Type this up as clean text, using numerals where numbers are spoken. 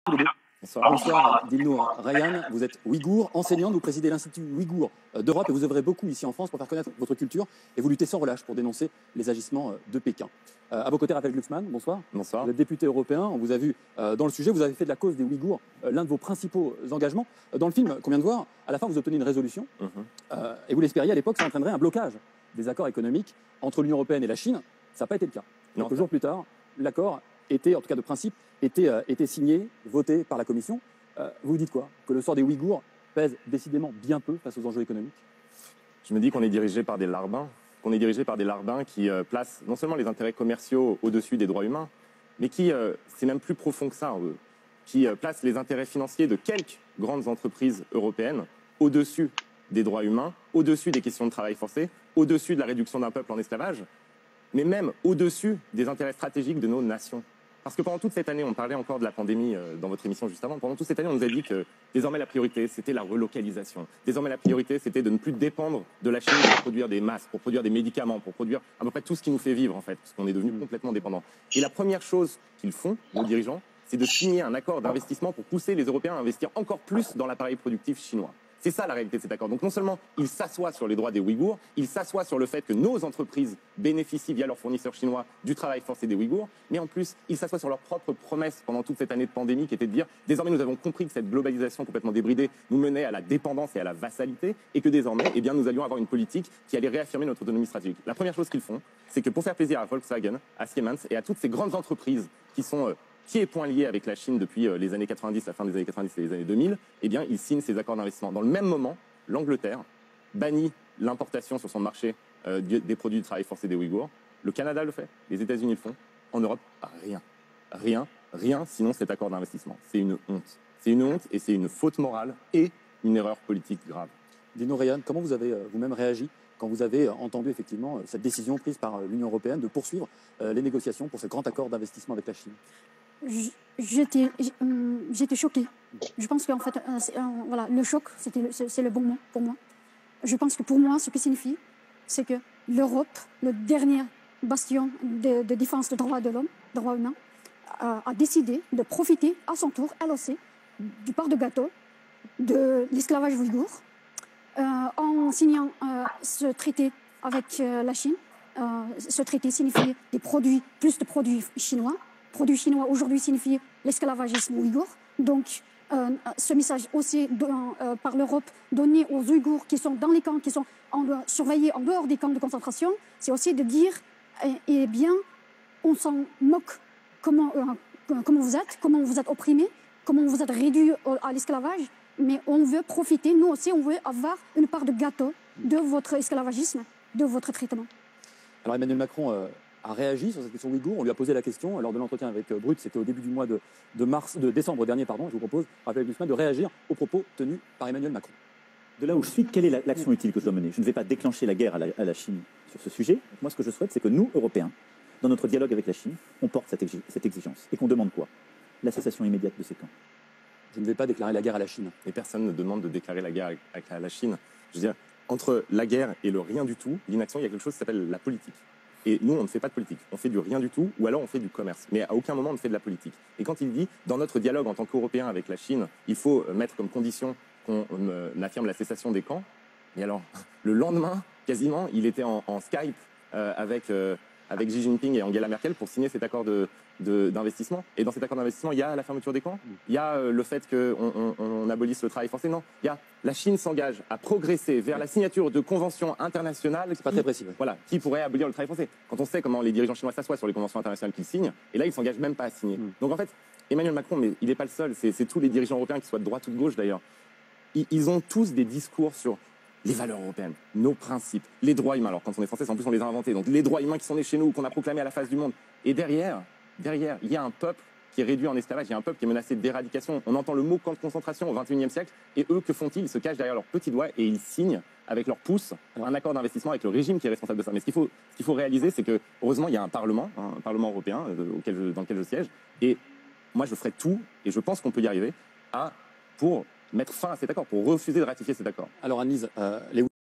tous les deux. Bonsoir. Bonsoir, Dilnour Ryan. Vous êtes ouïghour, enseignante, vous présidez l'Institut ouïghour d'Europe et vous œuvrez beaucoup ici en France pour faire connaître votre culture et vous luttez sans relâche pour dénoncer les agissements de Pékin. À vos côtés, Raphaël Glucksmann, bonsoir. Bonsoir. Vous êtes député européen, on vous a vu dans le sujet, vous avez fait de la cause des Ouïghours l'un de vos principaux engagements. Dans le film qu'on vient de voir, à la fin vous obtenez une résolution et vous l'espériez à l'époque, ça entraînerait un blocage des accords économiques entre l'Union européenne et la Chine. Ça n'a pas été le cas. Quelques jours plus tard, l'accord était, en tout cas de principe, était signé, voté par la Commission. Vous dites quoi? Que le sort des Ouïghours pèse décidément bien peu face aux enjeux économiques? Je me dis qu'on est dirigé par des larbins, qui placent non seulement les intérêts commerciaux au-dessus des droits humains, mais qui, c'est même plus profond que ça, qui placent les intérêts financiers de quelques grandes entreprises européennes au-dessus des droits humains, au-dessus des questions de travail forcé, au-dessus de la réduction d'un peuple en esclavage, mais même au-dessus des intérêts stratégiques de nos nations. Parce que pendant toute cette année, on parlait encore de la pandémie dans votre émission juste avant, pendant toute cette année, on nous a dit que désormais la priorité, c'était la relocalisation. Désormais la priorité, c'était de ne plus dépendre de la Chine pour produire des masques, pour produire des médicaments, pour produire à peu près tout ce qui nous fait vivre en fait, parce qu'on est devenu complètement dépendant. Et la première chose qu'ils font, nos dirigeants, c'est de signer un accord d'investissement pour pousser les Européens à investir encore plus dans l'appareil productif chinois. C'est ça la réalité de cet accord. Donc non seulement il s'assoit sur les droits des Ouïghours, il s'assoit sur le fait que nos entreprises bénéficient via leurs fournisseurs chinois du travail forcé des Ouïghours, mais en plus il s'assoit sur leur propre promesse pendant toute cette année de pandémie qui était de dire désormais nous avons compris que cette globalisation complètement débridée nous menait à la dépendance et à la vassalité et que désormais eh bien, nous allions avoir une politique qui allait réaffirmer notre autonomie stratégique. La première chose qu'ils font, c'est que pour faire plaisir à Volkswagen, à Siemens et à toutes ces grandes entreprises qui sont pieds et poings liés avec la Chine depuis les années 90, la fin des années 90 et les années 2000, eh bien, ils signent ces accords d'investissement. Dans le même moment, l'Angleterre bannit l'importation sur son marché des produits de travail forcé des Ouïghours. Le Canada le fait, les États-Unis le font. En Europe, rien, sinon cet accord d'investissement. C'est une honte. C'est une honte et c'est une faute morale et une erreur politique grave. Dilnour Ryan, comment vous avez vous-même réagi quand vous avez entendu effectivement cette décision prise par l'Union européenne de poursuivre les négociations pour ce grand accord d'investissement avec la Chine? J'étais choquée. Je pense qu'en fait, voilà, le choc, c'est le bon mot pour moi. Je pense que pour moi, ce que signifie, c'est que l'Europe, le dernier bastion de défense des droits de l'homme, droits humains, a décidé de profiter à son tour, elle aussi, du part de gâteau de l'esclavage ouïghour, en signant ce traité avec la Chine. Ce traité signifiait plus de produits chinois. Produits chinois aujourd'hui signifie l'esclavagisme ouïghour. Donc, ce message aussi par l'Europe donné aux Ouïghours qui sont dans les camps, qui sont surveillés en dehors des camps de concentration, c'est aussi de dire, eh bien, on s'en moque comment vous êtes opprimés, comment vous êtes réduits à l'esclavage, mais on veut profiter, nous aussi, on veut avoir une part de gâteau de votre esclavagisme, de votre traitement. Alors Emmanuel Macron a réagi sur cette question ouïghour. On lui a posé la question lors de l'entretien avec Brut, c'était au début du mois de décembre dernier, pardon. Je vous propose, Raphaël Glucksmann, de réagir aux propos tenus par Emmanuel Macron. De là où je suis, quelle est l'action utile que je dois mener? Je ne vais pas déclencher la guerre à la Chine sur ce sujet. Moi, ce que je souhaite, c'est que nous, Européens, dans notre dialogue avec la Chine, on porte cette exigence. Et qu'on demande quoi? La cessation immédiate de ces camps. Je ne vais pas déclarer la guerre à la Chine. Et personne ne demande de déclarer la guerre à la Chine. Je veux dire, entre la guerre et le rien du tout, l'inaction, il y a quelque chose qui s'appelle la politique. Et nous, on ne fait pas de politique. On fait du rien du tout, ou alors on fait du commerce. Mais à aucun moment, on ne fait de la politique. Et quand il dit, dans notre dialogue en tant qu'Européens avec la Chine, il faut mettre comme condition qu'on affirme la cessation des camps, et alors, le lendemain, quasiment, il était en Skype avec Xi Jinping et Angela Merkel pour signer cet accord d'investissement. Et dans cet accord d'investissement, il y a la fermeture des camps, il y a le fait qu'on abolisse le travail forcé. Non, il y a la Chine s'engage à progresser vers la signature de conventions internationales. C'est pas très précis. Voilà, qui pourrait abolir le travail forcé. Quand on sait comment les dirigeants chinois s'assoient sur les conventions internationales qu'ils signent, et là, ils s'engagent même pas à signer. Donc en fait, Emmanuel Macron, mais il n'est pas le seul, c'est tous les dirigeants européens, qui soient de droite ou de gauche d'ailleurs, ils ont tous des discours sur les valeurs européennes, nos principes, les droits humains. Alors quand on est français, en plus on les a inventés. Donc les droits humains qui sont nés chez nous, qu'on a proclamés à la face du monde. Et derrière, il y a un peuple qui est réduit en esclavage, il y a un peuple qui est menacé d'éradication. On entend le mot camp de concentration au XXIe siècle. Et eux, que font-ils? Ils se cachent derrière leurs petits doigts et ils signent avec leurs pouces un accord d'investissement avec le régime qui est responsable de ça. Mais ce qu'il faut réaliser, c'est que heureusement, il y a un Parlement européen dans lequel je siège. Et moi, je ferai tout, et je pense qu'on peut y arriver, pour mettre fin à cet accord, pour refuser de ratifier cet accord. Alors Anise, les